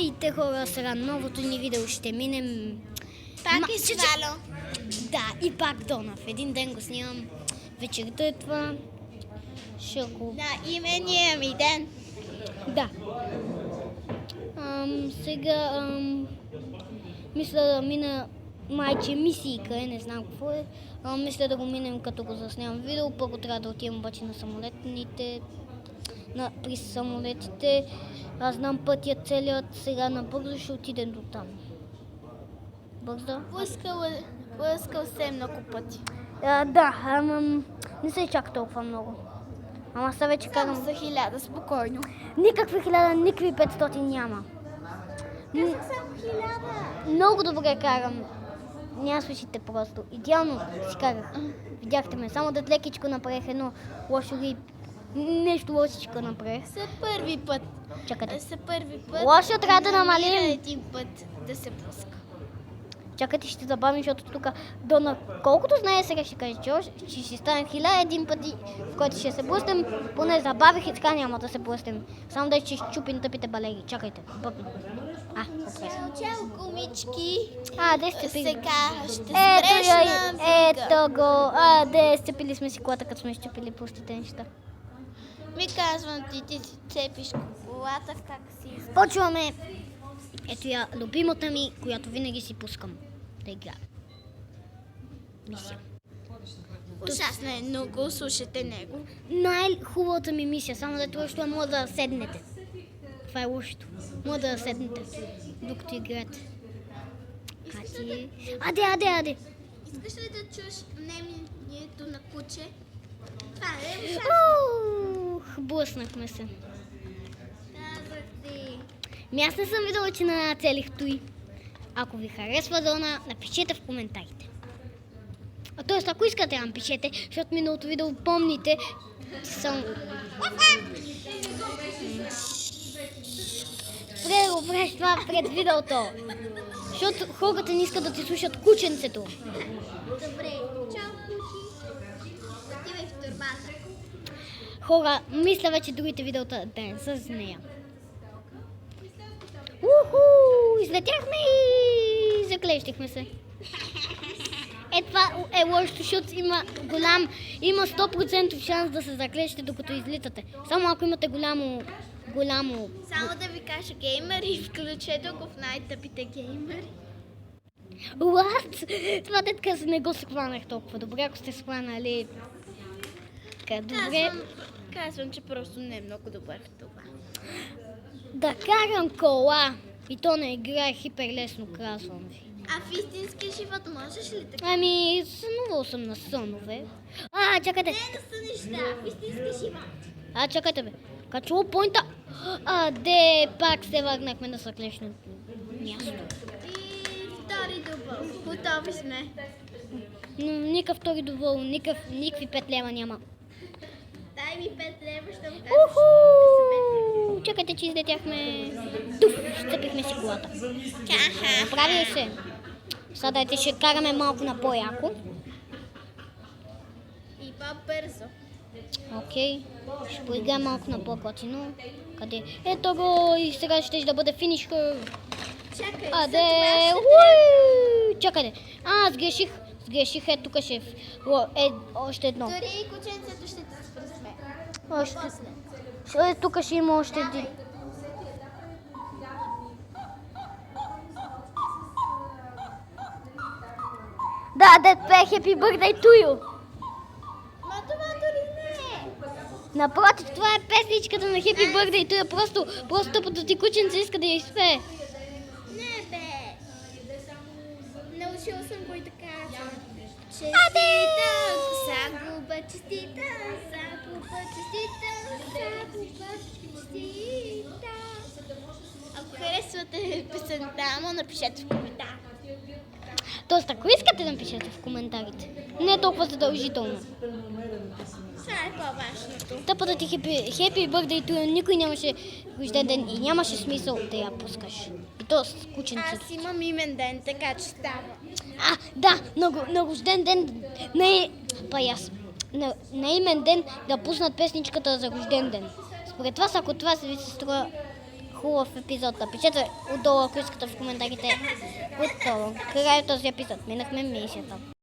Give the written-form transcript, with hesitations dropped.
Здравейте хора, сега новото ни видео ще минем... Пак е свало. Да, и пак Дона. В един ден го снимам. Вечерта е това. Да, имения ми ден. Да. Сега мисля да мина майче мисийка, не знам какво е. Мисля да го минем като го заснемам видео. Първо трябва да отидем обаче на самолетните. При самолетите. Аз знам пътя целият, сега набързо ще отидем до там. Бързо? Плъскал се много пъти. Да, не се чака толкова много. Ама сега вече карам... За 1000, спокойно. Никакви 1000, никакви 500 няма. Казах само 1000. Много добре карам. Няма слушайте просто. Идеално си карах. Видяхте ме. Само да лекичко направих едно лошо и нещо лошичко направих. За първи път. Чакайте. За първи път. Лошо трябва да намалим. Един път да се пуска. Чакайте, ще забавим, защото тук Дона, колкото знае сега ще каже, че ще стане 1001 пъти, в който ще се блъснем. Поне забавих и така няма да се блъснем. Само да ще щупим тъпите балеги. Чакайте. Чао, кумички. Де сте пили? Сега ще срещна Вика. Ето го. Де сцепили сме си колата, като сме щупили пустите неща. Ми казвам ти си цепиш колата в как си иска. Почваме. Ето я, любимата ми, която винаги си пускам да играя. Мисия. Ужасно е много, слушайте него. Най-хубавата ми мисия, само да това, що може да седнете. Това е лошото. Може да седнете, докато играете. Аде. Искаш ли да чуеш мнението на куче? Това е ужасно. Блъснахме се. Казах ти. Аз не съм видела, че нацелих той. Ако ви харесва Дона, напишете в коментарите. Тоест, ако искате да напишете, защото миналото видео помните, че съм... Спре да го правиш това пред видеото. Защото хората не искат да ти слушат кученцето. Добре, чао кучи. Отивай в турбата. Хора, мисля вече другите видеота да не са с нея. Излетяхме и заклещихме се. Това е лошото, защото има 100% шанс да се заклещите докато излитате. Само ако имате голямо... Само да ви кажа геймери, включете го в най-тъпите геймери. What? Това детка не го схванах толкова добре, ако сте схванали. Добре. Казвам, че просто не е много добър в това. Да карам кола. И то не играе хиперлесно, казвам ви. А в истински живот можеш ли така? Сънувал съм на сънове. Чакайте. Не да съниш, да, в истински живот. Чакайте бе. Качуло поинта. Де пак се върнахме на съклешното място. И втори дубъл. Готови сме. Но никакъв втори дубъл, никакви 5 лева няма. Дай ми 5 лева, ще му Уху! Чакайте, че излетяхме. Сцепихме си колата. Направи се. Сега дайте ще караме малко на по-яко. И по-бързо. Окей. Ще поиграем малко на по-готино. Къде? Ето го и сега ще да бъде финиш. Чакай, Чакайте. Сгреших. Тук ще още едно. дори и кученцето ще те спресме. Тук ще има още един. Да, това е Happy Birthday to you. Ма това дори не е. Напротив, това е песничката на Happy Birthday to you. Просто тъпото ти кученце иска да я изпее. Не бе. Научила съм го и така. Загуба, честита. Ако харесвате песента, напишете в коментар. Тоест, ако искате да напишете в коментарите, не е толкова задължително. Това е по-важното. Тъпата ти Happy Birthday to you, никой нямаше рожден ден и нямаше смисъл да я пускаш. И то с кученцето. Аз имам имен ден, така че става. Да, на рожден ден на имен ден да пуснат песничката за рожден ден. Според вас, ако това се ви се струва хубав епизод. Напишете отдолу, ако искате в коментарите. Отдолу. Край този епизод. Минахме мисията.